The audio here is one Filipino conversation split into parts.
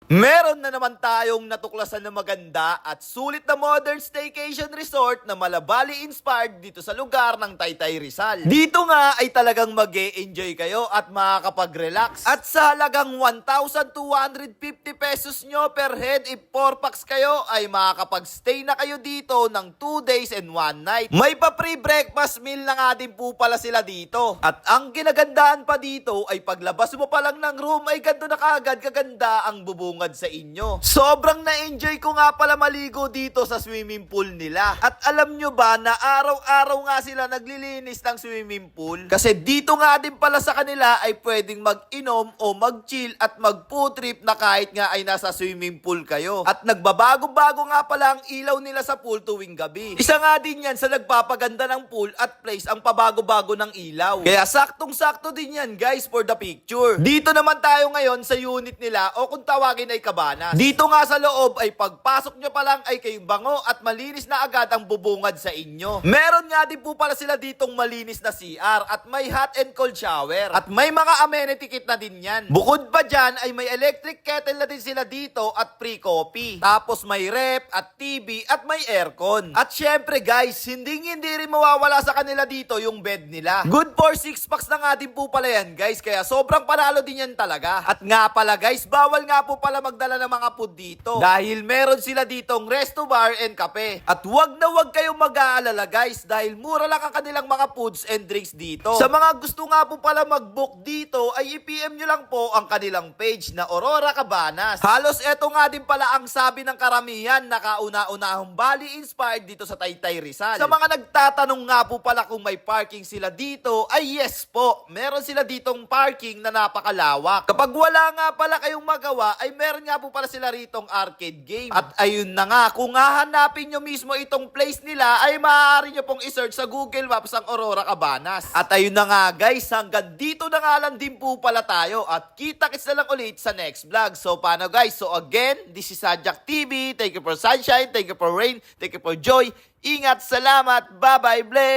Meron na naman tayong natuklasan na maganda at sulit na modern staycation resort na Malabali-inspired dito sa lugar ng Taytay Rizal. Dito nga ay talagang mag-e-enjoy kayo at makakapag-relax. At sa halagang 1,250 pesos nyo per head if 4 packs kayo ay makakapag-stay na kayo dito ng 2 days and 1 night. May pa-free breakfast meal na nga din po pala sila dito. At ang kinagandaan pa dito ay paglabas mo pa lang ng room ay ganito na kaagad kaganda ang bubong sa inyo. Sobrang na-enjoy ko nga pala maligo dito sa swimming pool nila. At alam nyo ba na araw-araw nga sila naglilinis ng swimming pool? Kasi dito nga din pala sa kanila ay pwedeng mag-inom o mag-chill at mag-food trip na kahit nga ay nasa swimming pool kayo. At nagbabago-bago nga pala ang ilaw nila sa pool tuwing gabi. Isa nga din yan sa nagpapaganda ng pool at place ang pabago-bago ng ilaw. Kaya saktong-sakto din yan guys for the picture. Dito naman tayo ngayon sa unit nila o kung tawagin ay Cabanas. Dito nga sa loob ay pagpasok nyo pa lang ay kayong bango at malinis na agad ang bubungad sa inyo. Meron nga din po pala sila ditong malinis na CR at may hot and cold shower. At may mga amenity kit na din yan. Bukod pa dyan ay may electric kettle na din sila dito at free coffee. Tapos may rep at TV at may aircon. At syempre guys, hindi rin mawawala sa kanila dito yung bed nila. Good for 6 packs na nga din po pala yan guys. Kaya sobrang panalo din yan talaga. At nga pala guys, bawal nga po pala magdala ng mga food dito. Dahil meron sila ditong resto bar and kape. At wag na wag kayong mag-aalala guys dahil mura lang ang kanilang mga foods and drinks dito. Sa mga gusto nga po pala mag-book dito ay i-PM nyo lang po ang kanilang page na Aurora Cabanas. Halos eto nga din pala ang sabi ng karamihan na kauna-unahong Bali-inspired dito sa Taytay Rizal. Sa mga nagtatanong nga po pala kung may parking sila dito ay yes po. Meron sila ditong parking na napakalawak. Kapag wala nga pala kayong magawa ay meron nga po pala sila ritong arcade game. At ayun na nga, kung hahanapin nyo mismo itong place nila, ay maaari nyo pong isearch sa Google Maps ang Aurora Cabanas. At ayun na nga guys, hanggang dito na nga lang din po pala tayo. At kita-kits na lang ulit sa next vlog. So paano guys? So again, this is Sadjak TV. Thank you for sunshine, thank you for rain, thank you for joy. Ingat, salamat, bye-bye, ble!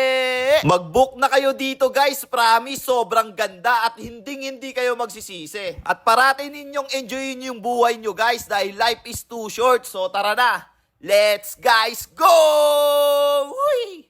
Mag-book na kayo dito guys, promise, sobrang ganda at hindi kayo magsisisi. At parati ninyong enjoyin yung buhay nyo guys dahil life is too short. So tara na, let's guys go! Uy!